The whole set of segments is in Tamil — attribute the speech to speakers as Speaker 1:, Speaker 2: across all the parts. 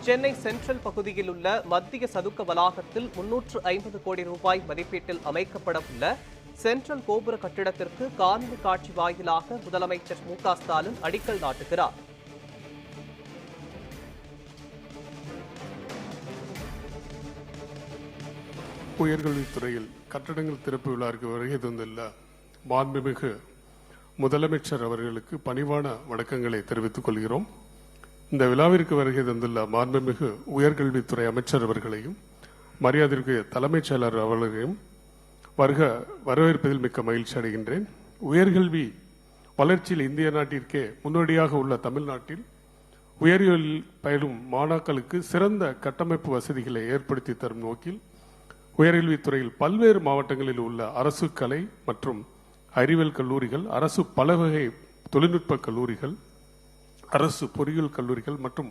Speaker 1: சென்னை சென்ட்ரல் பகுதியில் உள்ள மத்திய சதுக்க வளாகத்தில் 350 கோடி ரூபாய் மதிப்பீட்டில் அமைக்கப்பட உள்ள சென்ட்ரல் கோபுர கட்டிடத்திற்கு காணொலி காட்சி வாயிலாக முதலமைச்சர் மு.க.ஸ்டாலின் அடிக்கல் நாட்டுகிறார்.
Speaker 2: உயர்கல்வித்துறையில் கட்டடங்கள் திறப்பு விழாவிற்கு வருகை தந்துள்ள மாண்புமிகு முதலமைச்சர் அவர்களுக்கு பணிவான வணக்கங்களை தெரிவித்துக் கொள்கிறோம். இந்த விழாவிற்கு வருகை தந்துள்ள மாண்புமிகு உயர்கல்வித்துறை அமைச்சர் அவர்களையும் மரியாதைக்கு தலைமைச் செயலர் அவர்களையும் வரவேற்பதில் மிக்க மகிழ்ச்சி அடைகின்றேன். உயர்கல்வி வளர்ச்சியில் இந்திய நாட்டிற்கே முன்னோடியாக உள்ள தமிழ்நாட்டில் உயர்கல்வி பயிலும் மாணாக்களுக்கு சிறந்த கட்டமைப்பு வசதிகளை ஏற்படுத்தி தரும் நோக்கில் உயர்கல்வித்துறையில் பல்வேறு மாவட்டங்களில் உள்ள அரசு கலை மற்றும் அறிவியல் கல்லூரிகள், அரசு பலவகை தொழில்நுட்ப கல்லூரிகள், அரசு பொறியியல் கல்லூரிகள் மற்றும்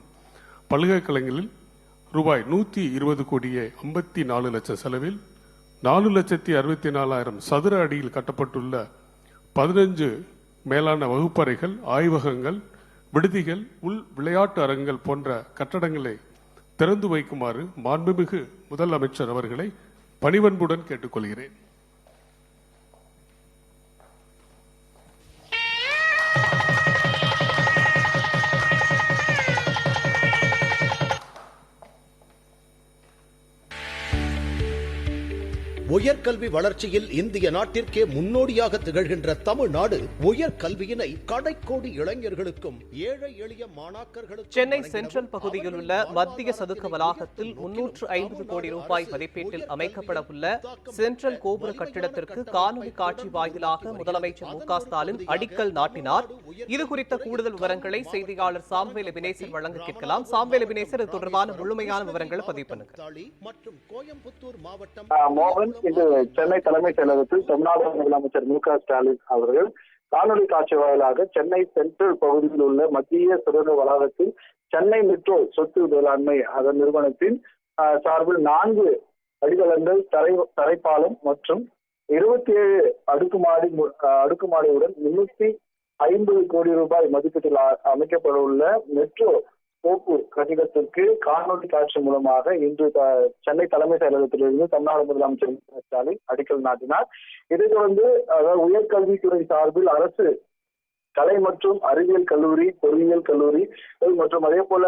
Speaker 2: பல்கலைக்கழகங்களில் ரூபாய் 120 கோடியே 54 லட்சம் செலவில் 4,64,000 சதுர அடியில் கட்டப்பட்டுள்ள 15 மேலான வகுப்பறைகள், ஆய்வகங்கள், விடுதிகள், உள் விளையாட்டு அரங்குகள் போன்ற கட்டடங்களை திறந்து வைக்குமாறு மாண்புமிகு முதலமைச்சர் அவர்களை பணிவன்புடன் கேட்டுக்கொள்கிறேன்.
Speaker 3: உயர்கல்வி வளர்ச்சியில் இந்திய நாட்டிற்கே முன்னோடியாக திகழ்கின்ற தமிழ்நாடு உயர்கல்வியினை கடைக்கோடி இளைஞர்களுக்கும் ஏழை எளிய மாணாக்கர்களுக்கும்
Speaker 1: சென்னை சென்ட்ரல் பகுதியில் உள்ள மத்திய சதுக்க வளாகத்தில் 350 கோடி ரூபாய் மதிப்பீட்டில் அமைக்கப்பட உள்ள சென்ட்ரல் கோபுர கட்டிடத்திற்கு காணொலி காட்சி வாயிலாக முதலமைச்சர் மு.க.ஸ்டாலின் அடிக்கல் நாட்டினார். இது குறித்த கூடுதல் விவரங்களை செய்தியாளர் சாம்வேல் எபினேசர் வழங்க கேட்கலாம். சாம்வேல் எபினேசர், இது தொடர்பான முழுமையான விவரங்களை பதிவு பண்ணுங்க.
Speaker 3: மற்றும் கோயம்புத்தூர் மாவட்டம்
Speaker 4: இன்று சென்னை தலைமைச் செயலகத்தில் தமிழ்நாடு முதலமைச்சர் மு.க.ஸ்டாலின் அவர்கள் காணொலி காட்சி வாயிலாக சென்னை சென்ட்ரல் பகுதியில் உள்ள மத்திய சுரங்க வளாகத்தில் சென்னை மெட்ரோ சொத்து வேளாண்மை அதன் நிறுவனத்தின் சார்பில் 4 அடித்தளங்கள், தரைப்பாலம் மற்றும் 27 அடுக்குமாடியுடன் 350 கோடி ரூபாய் மதிப்பீட்டில் அமைக்கப்பட உள்ள மெட்ரோ கோப்பு கட்டிடத்திற்கு காணொலி காட்சி மூலமாக இன்று சென்னை தலைமை செயலகத்திலிருந்து தமிழ்நாடு முதலமைச்சர் மு.க.ஸ்டாலின் அடிக்கல் நாட்டினார். இதைத் தொடர்ந்து உயர்கல்வித்துறை சார்பில் அரசு கலை மற்றும் அறிவியல் கல்லூரி, பொறியியல் கல்லூரி மற்றும் அதே போல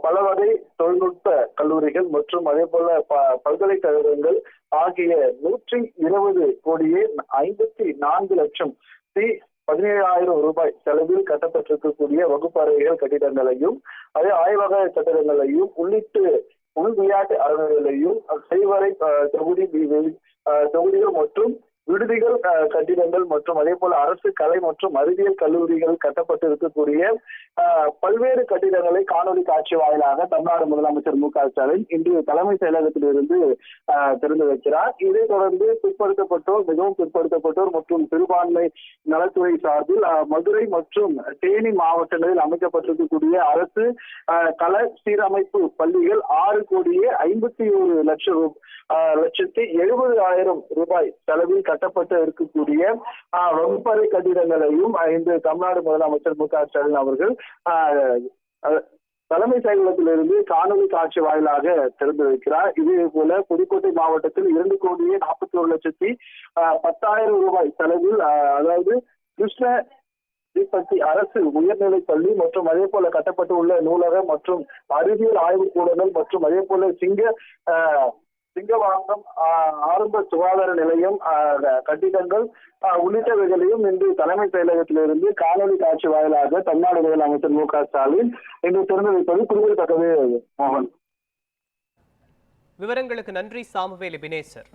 Speaker 4: பல வகை தொழில்நுட்ப கல்லூரிகள் மற்றும் அதே போல பல்கலைக்கழகங்கள் ஆகிய 120 கோடியே 54 லட்சம் 17,000 ரூபாய் செலவில் கட்டப்பட்டிருக்கக்கூடிய வகுப்பறைகள் கட்டிடங்களையும், அதே ஆய்வக கட்டிடங்களையும் உள்ளிட்டு உள் விளையாட்டு அரங்குகளையும், செய்வரை தொகுதிகள் மற்றும் விடுதிகள் கட்டிடங்கள் மற்றும் அதே போல அரசு கலை மற்றும் அறிவியல் கல்லூரிகள் கட்டப்பட்டு இருக்கக்கூடிய பல்வேறு கட்டிடங்களை காணொலி காட்சி வாயிலாக தமிழ்நாடு முதலமைச்சர் மு.க.ஸ்டாலின் இன்று தலைமை செயலகத்திலிருந்து திறந்து வைக்கிறார். இதைத் தொடர்ந்து பிற்படுத்தப்பட்டோர், மிகவும் பிற்படுத்தப்பட்டோர் மற்றும் சிறுபான்மை நலத்துறை சார்பில் மதுரை மற்றும் தேனி மாவட்டங்களில் அமைக்கப்பட்டிருக்கக்கூடிய அரசு கள சீரமைப்பு பள்ளிகள் 6 கோடியே 51 லட்சத்தி 70,000 ரூபாய் செலவில் கட்டப்பட்டு இருக்கக்கூடிய வகுப்பறை கட்டிடங்களையும் இன்று தமிழ்நாடு முதலமைச்சர் மு.க.ஸ்டாலின் அவர்கள் தலைமை செயலகத்திலிருந்து காணொலி காட்சி வாயிலாக திறந்து வைக்கிறார். இதே போல புதுக்கோட்டை மாவட்டத்தில் 2 கோடியே 41 லட்சத்தி 10,000 ரூபாய் செலவில் அதாவது கிருஷ்ண தீபத்தி அரசு உயர்நிலைப் பள்ளி மற்றும் அதே போல கட்டப்பட்டு உள்ள நூலகம் மற்றும் அறிவியல் ஆய்வுக்கூடங்கள் மற்றும் அதே போல சிங்கவாங்கம் ஆரம்ப சுகாதார நிலையம் கட்டிடங்கள் உள்ளிட்டவைகளையும் இன்று தலைமை செயலகத்திலிருந்து காணொலி காட்சி வாயிலாக தமிழ்நாடு முதலமைச்சர் மு.க.ஸ்டாலின் இன்று திறந்து வைப்பது குறிப்பிடத்தக்கது. மோகன்,
Speaker 1: விவரங்களுக்கு நன்றி சாமுவேல் எபினேசர்.